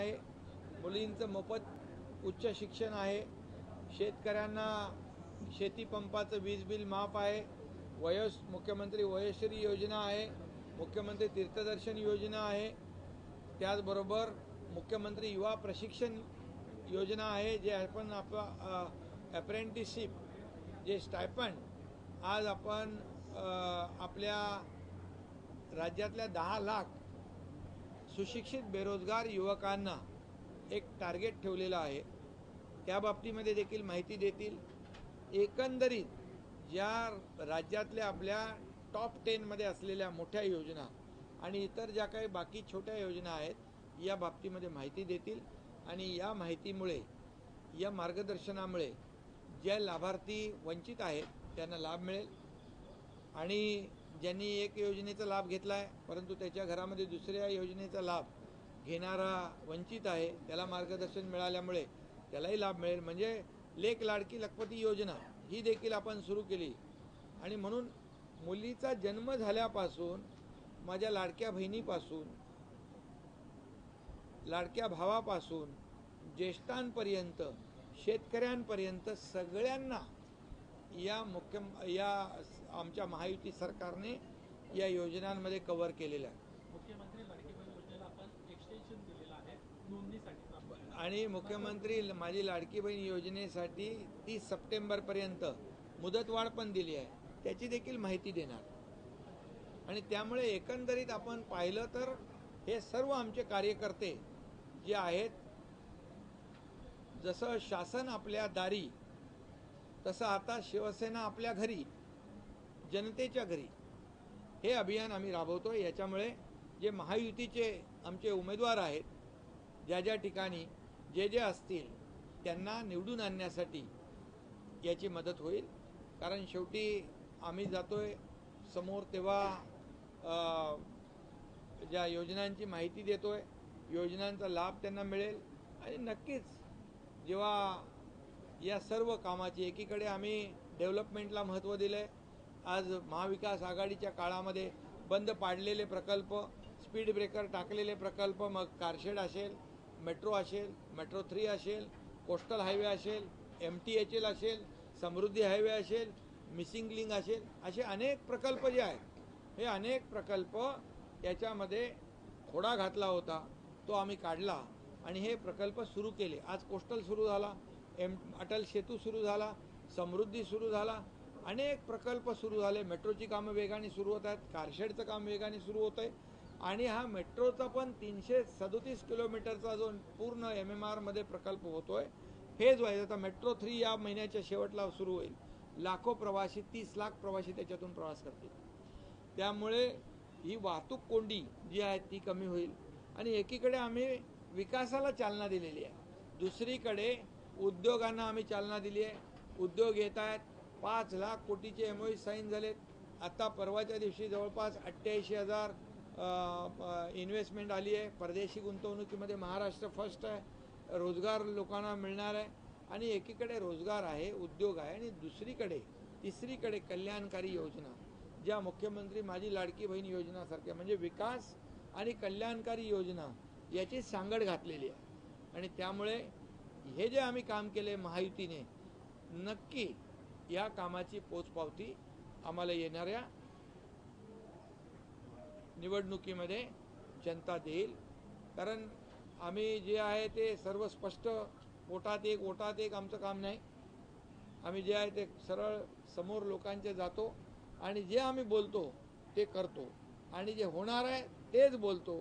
आहे, मुलींचं मोफत उच्च शिक्षण आहे, शेतकऱ्यांना शेती पंपाचं वीज बिल माफ आहे, मुख्यमंत्री वयोश्री योजना आहे, मुख्यमंत्री तीर्थदर्शन योजना आहे, त्याचबरोबर मुख्यमंत्री युवा प्रशिक्षण योजना आहे, जे आपण अप्रेंटिसशिप जे स्टायपंड आज आपण आपल्या राज्यातल्या 10 लाख सुशिक्षित बेरोजगार युवकांना एक टार्गेट ठेवलेलं आहे, त्या बाबतीमध्ये देखील माहिती देतील। एकंदरीत ज्या राज्यातल्या आपल्या टॉप 10 मध्ये असलेल्या मोठ्या योजना आणि इतर ज्या काही बाकी छोट्या योजना आहेत या बाबतीमध्ये माहिती देतील आणि या माहितीमुळे या मार्गदर्शनामुळे ज्या लाभार्थी वंचित आहेत त्यांना लाभ मिळेल आणि ज्यांनी एक योजनेचा लाभ घेतला आहे परंतु त्याच्या घरामध्ये दुसऱ्या योजनेचा लाभ घेणारा वंचित आहे त्याला मार्गदर्शन मिळाल्यामुळे त्यालाही लाभ मिळेल। म्हणजे लेक लाडकी लखपती योजना ही देखील आपण सुरू केली आणि म्हणून मुलीचा जन्म झाल्यापासून माझ्या लाडक्या बहिणीपासून लाडक्या भावापासून ज्येष्ठांपर्यंत शेतकऱ्यांपर्यंत सगळ्यांना या आमच्या महायुती सरकारने या योजनांमध्ये कव्हर केलेलं आहे। मुख्यमंत्री लाडकी बहीण योजनेला आपण एक्सटेन्शन दिलेलं आहे नोंदणीसाठी आणि मुख्यमंत्री माझी लाडकी बहीण योजनेसाठी 30 सप्टेंबरपर्यंत मुदतवाढ पण दिली आहे, त्याची देखील माहिती देणार। आणि त्यामुळे एकंदरीत आपण पाहिलं तर हे सर्व आमचे कार्यकर्ते जे आहेत, जसं शासन आपल्या दारी तसं आता शिवसेना आपल्या घरी, जनतेच्या घरी हे अभियान आम्ही राबवतोय। याच्यामुळे जे महायुतीचे आमचे उमेदवार आहेत ज्या ज्या ठिकाणी जे असतील त्यांना निवडून आणण्यासाठी याची मदत होईल। कारण शेवटी आम्ही जातोय समोर तेव्हा ज्या योजनांची माहिती देतोय, योजनांचा लाभ त्यांना मिळेल आणि नक्कीच जेव्हा या सर्व कामाची एकीकडे आम्ही डेव्हलपमेंटला महत्त्व दिलंय। आज महाविकास आघाडीच्या काळामध्ये बंद पाडलेले प्रकल्प, स्पीड ब्रेकर टाकलेले प्रकल्प, मग कारशेड असेल, मेट्रो असेल, मेट्रो 3 असेल, कोस्टल हायवे असेल, MTHL असेल, समृद्धी हायवे असेल, मिसिंग लिंक असेल, असे अनेक प्रकल्प जे आहेत हे अनेक प्रकल्प याच्यामध्ये खोडा घातला होता तो आम्ही काढला आणि हे प्रकल्प सुरू केले। आज कोस्टल सुरू झाला, अटल सेतू सुरू झाला, समृद्धी सुरू झाला, अनेक प्रकल्प सुरू झाले, मेट्रोची कामं वेगाने सुरू होत आहेत, कारशेडचं काम वेगाने सुरू होत आहे आणि हा मेट्रोचा पण 337 किलोमीटरचा जो पूर्ण MMR मध्ये प्रकल्प होतोय हे जो आहे आता मेट्रो 3 या महिन्याच्या शेवटला सुरू होईल। लाखो प्रवासी 30 लाख प्रवासी त्याच्यातून प्रवास करतील, त्यामुळे ही वाहतूक कोंडी जी आहे ती कमी होईल आणि एकीकडे आम्ही विकासाला चालना दिलेली आहे, दुसरीकडे उद्योगांना आम्ही चालना दिली आहे। उद्योग येत आहेत, 5 लाख कोटीचे MOU साईन झालेत। आता परवाच्या दिवशी जवळपास 88,000 इन्व्हेस्टमेंट आली आहे। परदेशी गुंतवणुकीमध्ये महाराष्ट्र फर्स्ट आहे, रोजगार लोकांना मिळणार आहे आणि एकीकडे रोजगार आहे, उद्योग आहे आणि दुसरीकडे तिसरीकडे कल्याणकारी योजना ज्या मुख्यमंत्री माझी लाडकी बहीण योजनासारख्या म्हणजे विकास आणि कल्याणकारी योजना याची सांगड घातलेली आहे। आणि त्यामुळे हे जे आम्ही काम केले महायुतीने, नक्की या कामाची पोचपावती आम्हाला येणाऱ्या निवडणुकीमध्ये जनता देईल। कारण आम्ही जे आहे ते सर्व स्पष्ट पोटात एक ओटात एक आमचं काम नाही, आम्ही जे आहे ते सरळ समोर लोकांच्या जातो आणि जे आम्ही बोलतो ते करतो आणि जे होणार आहे तेच बोलतो।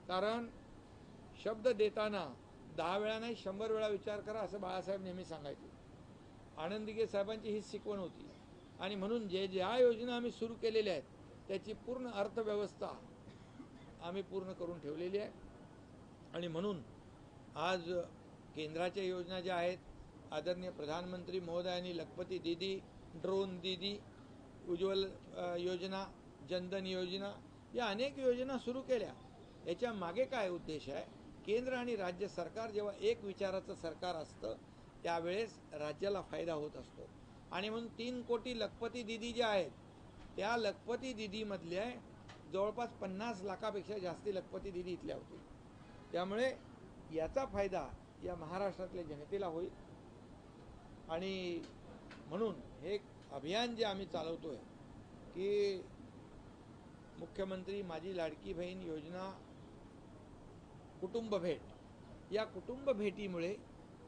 कारण शब्द देताना 10 वेळा नाही 100 वेळा विचार करा असं बाळासाहेब नेहमी सांगायचे। आनंद दिघे साहेबांची ही शिकवण होती आणि म्हणून ज्या योजना आम्ही सुरू केलेल्या आहेत त्याची पूर्ण अर्थव्यवस्था आम्ही पूर्ण करून ठेवलेली आहे। आणि म्हणून आज केंद्राच्या योजना ज्या आहेत, आदरणीय प्रधानमंत्री महोदयांनी लखपती दीदी, ड्रोन दीदी, उज्ज्वल योजना, जनधन योजना या अनेक योजना सुरू केल्या। याच्या मागे काय उद्देश आहे, केंद्र आणि राज्य सरकार जेव्हा एक विचाराचं सरकार असतं त्यावेळेस राज्याला फायदा होत असतो आणि म्हणून 3 कोटी लखपती दीदी ज्या आहेत त्या लखपती दीदीमधल्या जवळपास 50 लाखापेक्षा जास्ती लखपती दीदी इथल्या होती। त्यामुळे याचा फायदा या महाराष्ट्रातल्या जनतेला होईल. आणि म्हणून हे एक अभियान जे आम्ही चालवतोय की मुख्यमंत्री माझी लाडकी बहीण योजना कुटुंब भेट, या कुटुंब भेटीमुळे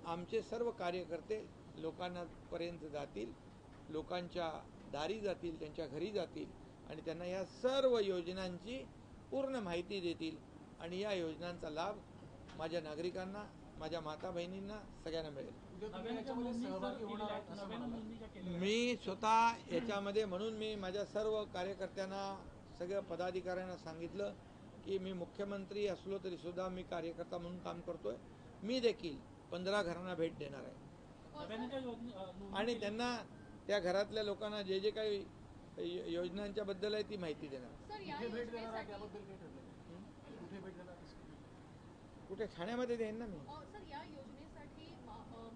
आमचे सर्व कार्यकर्ते लोकांना पर्यंत जातील, लोकांच्या दारी जातील, त्यांच्या घरी जातील आणि त्यांना या सर्व योजनांची पूर्ण माहिती देतील आणि या योजनांचा लाभ माझ्या नागरिकांना, माझ्या माता बहिणींना सगळ्यांना मिळेल. मी स्वतः याच्यामध्ये म्हणून मी माझ्या सर्व कार्यकर्त्यांना, सगळ्या पदाधिकाऱ्यांना सांगितलं की मी मुख्यमंत्री असलो तरी सुद्धा मी कार्यकर्ता म्हणून काम करतोय. मी देखील 15 घरांना भेट देणार आहे आणि त्यांना त्या घरातल्या लोकांना जे जे काही योजनांच्या बद्दल आहे ती माहिती देणार. कुठे ठाण्यामध्ये देईन ना मी. सर, या योजनेसाठी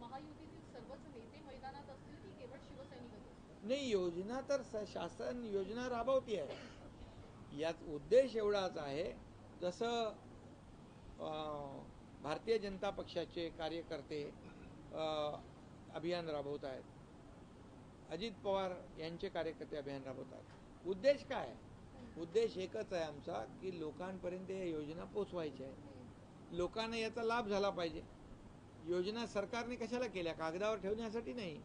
महायुतीतील सर्वच नेते मैदानात असतील की केवळ शिवसैनिकच? नाही, योजना तर शासन योजना राबवती आहे. यात उद्देश एवढाच आहे, जसं भारतीय जनता पक्षाचे कार्यकर्ते अभियान राबवत आहेत, अजित पवार यांचे कार्यकर्ते अभियान राबवत आहेत. उद्देश काय आहे? उद्देश एकच आहे आमचा की लोकांपर्यंत या योजना पोचवायच्या आहेत, लोकांना याचा लाभ झाला पाहिजे. योजना सरकारने कशाला केल्या? कागदावर ठेवण्यासाठी नाही.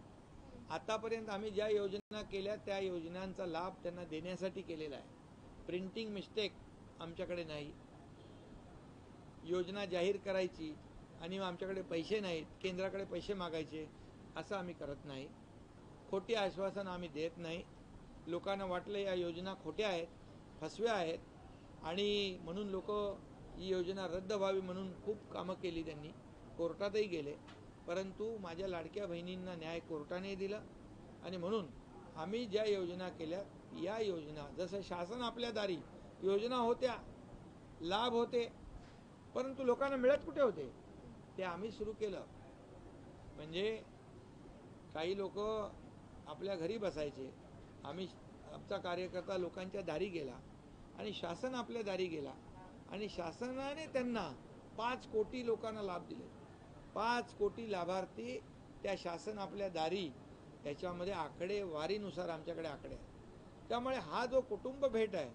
आतापर्यंत आम्ही ज्या योजना केल्या त्या योजनांचा लाभ त्यांना देण्यासाठी केलेला आहे. प्रिंटिंग मिस्टेक आमच्याकडे नाही. योजना जाहीर करायची आणि आमच्याकडे पैसे नाहीत, केंद्राकडे पैसे मागायचे, असं आम्ही करत नाही. खोटी आश्वासन आम्ही देत नाही. लोकांना वाटलं या योजना खोट्या आहेत, फसव्या आहेत आणि म्हणून लोक ही योजना रद्द व्हावी म्हणून खूप कामं केली. त्यांनी कोर्टातही गेले, परंतु माझ्या लाडक्या बहिणींना न्याय कोर्टाने दिला. आणि म्हणून आम्ही ज्या योजना केल्या, या योजना जसं शासन आपल्या दारी योजना होत्या, लाभ होते, परंतु लोकांना मिळत कुठे होते? ते आम्ही सुरू केलं. म्हणजे काही लोक आपल्या घरी बसायचे, आमचा कार्यकर्ता लोकांच्या दारी गेला आणि शासन आपल्या दारी गेला आणि शासनाने त्यांना 5 कोटी लोकांना लाभ दिले. 5 कोटी लाभार्थी त्या शासन आपल्या दारी, त्याच्यामध्ये आकडेवारीनुसार आमच्याकडे आकडे आहेत. त्यामुळे हा जो कुटुंब भेट आहे,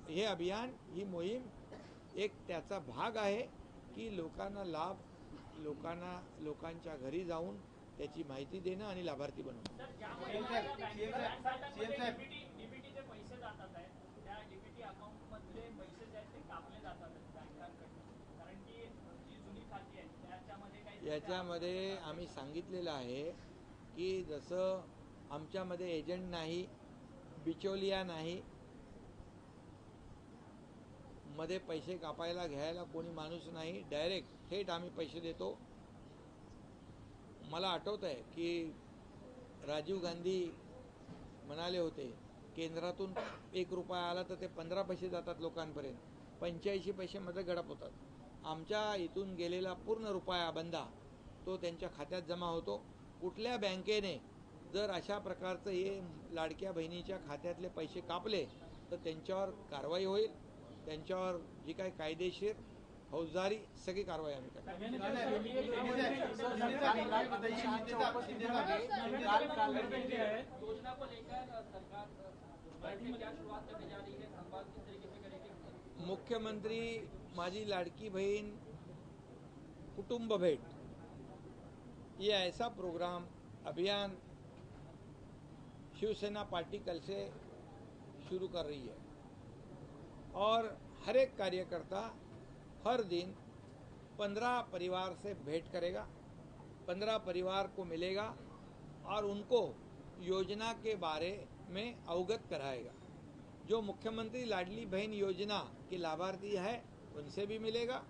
हे अभियान, ही मोहीम एक त्याचा भाग आहे की लोकांना लाभ, लोकांच्या घरी जाऊन त्याची माहिती देणं आणि लाभार्थी बनवणं. याच्यामध्ये आम्ही सांगितलेलं आहे की जसं आमच्यामध्ये एजंट नाही, बिचौलिया नाही, मध्ये पैसे कापायला घ्यायला कोणी माणूस नाही, डायरेक्ट थेट आम्ही पैसे देतो. मला आठवत आहे की राजीव गांधी म्हणाले होते केंद्रातून 1 रुपया आला तर ते 15 पैसे जातात लोकांपर्यंत, 85 पैसे मध्ये गडप होतात. आमच्या इथून गेलेला पूर्ण रुपया बंदा तो त्यांच्या खात्यात जमा होतो. कुठल्या बँकेने जर अशा प्रकारचं हे लाडक्या बहिणीच्या खात्यातले पैसे कापले तर त्यांच्यावर कारवाई होईल. त्यांच्यावर जी काही कायदेशीर फौजदारी सगळी कारवाई आम्ही करतो. मुख्यमंत्री माझी लाडकी बहन कुटुंब भेट, ये ऐसा प्रोग्राम अभियान शिवसेना पार्टी कल से शुरू कर रही है और हर एक कार्यकर्ता हर दिन 15 परिवार से भेंट करेगा, 15 परिवार को मिलेगा और उनको योजना के बारे में अवगत कराएगा. जो मुख्यमंत्री लाडली बहन योजना के लाभार्थी है उनसे भी मिलेगा,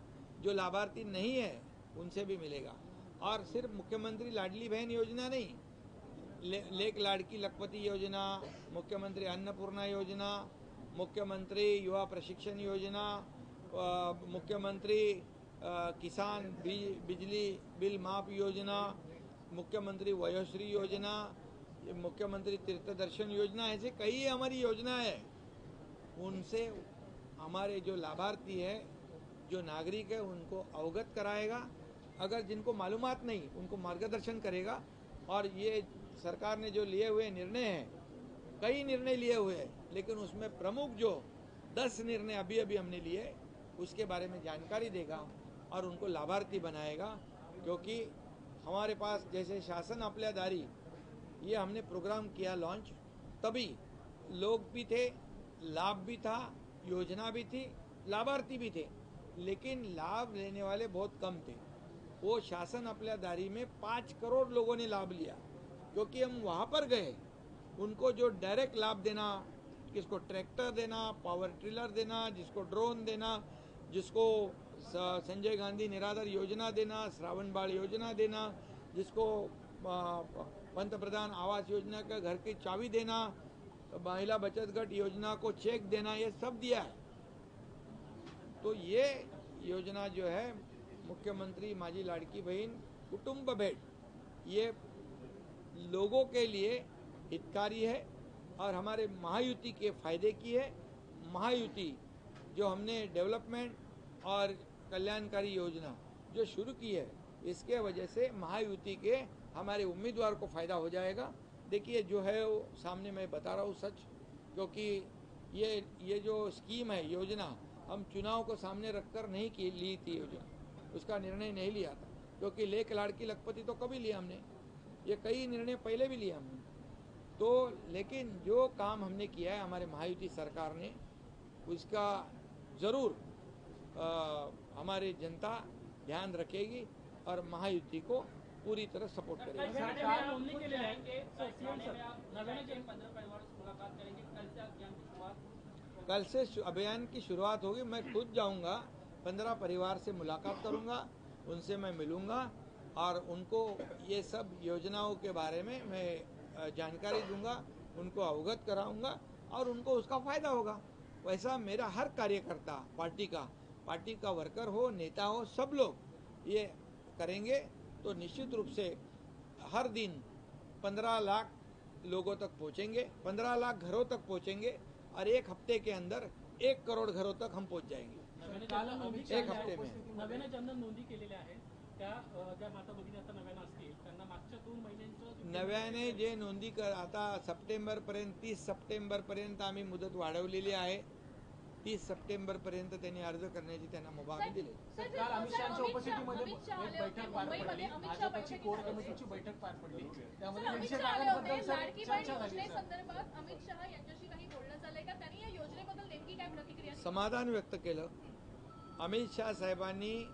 जो लाभार्थी नहीं है उनसे भी मिलेगा. और सिर्फ मुख्यमंत्री लाडली बहन योजना नहीं, लेक लाड़की लखपति योजना, मुख्यमंत्री अन्नपूर्णा योजना, मुख्यमंत्री युवा प्रशिक्षण योजना, मुख्यमंत्री किसान बिजली बिल माफ योजना, मुख्यमंत्री वयोश्री योजना, मुख्यमंत्री तीर्थदर्शन योजना, ऐसे कई हमारी योजना है. उनसे हमारे जो लाभार्थी है जो नागरिक है उनको अवगत कराएगा, अगर जिनको मालूमात नहीं उनको मार्गदर्शन करेगा। और ये सरकार ने जो लिए हुए निर्णय हैं, कई निर्णय लिए हुए हैं, लेकिन उसमें प्रमुख जो 10 निर्णय अभी अभी हमने लिए उसके बारे में जानकारी देगा और उनको लाभार्थी बनाएगा। क्योंकि हमारे पास जैसे शासन आपल्या दारी ये हमने प्रोग्राम किया लॉन्च, तभी लोग भी थे, लाभ भी था, योजना भी थी, लाभार्थी भी थे, लेकिन लाभ लेने वाले बहुत कम थे। वो शासन आपल्या दारी में 5 करोड़ लोगों ने लाभ लिया, क्योंकि हम वहाँ पर गए, उनको जो डायरेक्ट लाभ देना, किसको ट्रैक्टर देना, पावर ट्रिलर देना, जिसको ड्रोन देना, जिसको संजय गांधी निराधार योजना देना, श्रावण बाळ योजना देना, जिसको पंतप्रधान आवास योजना का घर की चाबी देना, महिला बचत गट योजना को चेक देना, ये सब दिया है। तो ये योजना जो है मुख्यमंत्री माझी लाडकी बहन कुटुंब भेट, ये लोगों के लिए हितकारी है और हमारे महायुति के फायदे की है। महायुति जो हमने डेवलपमेंट और कल्याणकारी योजना जो शुरू की है, इसके वजह से महायुति के हमारे उम्मीदवार को फायदा हो जाएगा। देखिए जो है वो सामने मैं बता रहा हूँ सच, क्योंकि ये जो स्कीम है, योजना, हम चुनाव को सामने रखकर नहीं की ली थी योजना, उसका निर्णय नहीं लिया था, क्योंकि लेक लाड़की लखपति तो कभी लिया हमने, ये कई निर्णय पहले भी लिया हमने। तो लेकिन जो काम हमने किया है हमारे महायुति सरकार ने, उसका ज़रूर हमारी जनता ध्यान रखेगी और महायुति को पूरी तरह सपोर्ट करेगी। सरकार नोंदणी केलेली आहे कल से अभियान की शुरुआत होगी। मैं खुद जाऊंगा, 15 परिवार से मुलाकात करूंगा, उनसे मैं मिलूंगा और उनको ये सब योजनाओं के बारे में मैं जानकारी दूंगा, उनको अवगत कराऊंगा और उनको उसका फायदा होगा। वैसा मेरा हर कार्यकर्ता, पार्टी का वर्कर हो, नेता हो, सब लोग ये करेंगे तो निश्चित रूप से हर दिन 15 लाख लोगों तक पहुंचेंगे, 15 लाख घरों तक पहुंचेंगे और एक हफ्ते के अंदर 1 करोड़ घरों तक हम पहुंच जाएंगे, एक हफ्ते में। नव्याने ज्यांना नोंदी केलेल्या आहे त्या ज्या माता भगिनी आता नव्यानं असतील त्यांना मागच्या 2 महिन्यांचं नव्याने जे नोंदी आता सप्टेंबरपर्यंत, 30 सप्टेंबरपर्यंत आम्ही मुदत वाढवलेली आहे। 30 सप्टेंबरपर्यंत त्यांनी अर्ज करण्याची त्यांना मुभा दिली। काल अमित शहाच्या उपस्थितीमध्ये एक बैठक पार पडली, भाजपची कोर कमिटीची बैठक पार पडली, त्यामध्ये निषेधाबद्दल चर्चा झाली। संदर्भात अमित शहा यांच्याशी काही बोलणं झालंय का? त्यांनी या योजनेबद्दल नेमकी काय प्रतिक्रिया दिली? समाधान व्यक्त केलं। अमित शहा साहेबांनी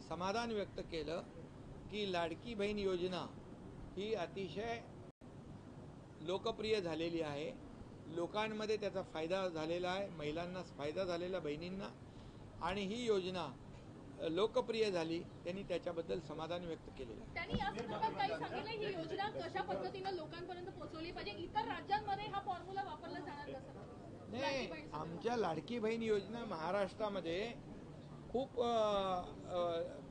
समाधान व्यक्त केलं की लाडकी बहीण योजना ही अतिशय लोकप्रिय झालेली आहे, लोकांमध्ये त्याचा फायदा झालेला आहे, महिलांना फायदा झालेला, बहिणींना, आणि ही योजना लोकप्रिय झाली, त्यांनी त्याच्याबद्दल समाधान व्यक्त केलेलं आहे। त्यांनी या संदर्भात काही सांगितलं, ही योजना कशा पद्धतीने लोकांपर्यंत पोहोचवली पाहिजे, इतर राज्यांमध्ये हा फॉर्म्युला वापरला जाणार कसं? नाही, आमच्या लाडकी बहीण योजना महाराष्ट्रामध्ये खूप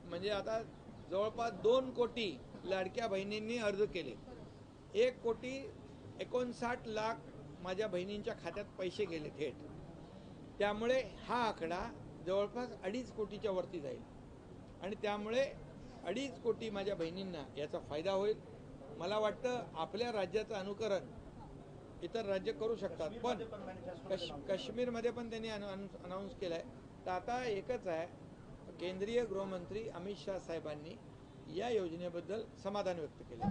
म्हणजे आता जवळपास 2 कोटी लाडक्या बहिणींनी अर्ज केले, 1,59,00,000 माझ्या बहिणींच्या खात्यात पैसे गेले थेट, त्यामुळे हा आकडा जवळपास 2.5 कोटीच्या वरती जाईल आणि त्यामुळे 2.5 कोटी माझ्या बहिणींना याचा फायदा होईल। मला वाटतं आपल्या राज्याचं अनुकरण इतर राज्य करू शकतात, पण काश्मीरमध्ये पण त्यांनी अनाऊन्स केलं आहे। तर आता एकच आहे, केंद्रीय गृहमंत्री अमित शहा साहेबांनी या योजनेबद्दल समाधान व्यक्त केले।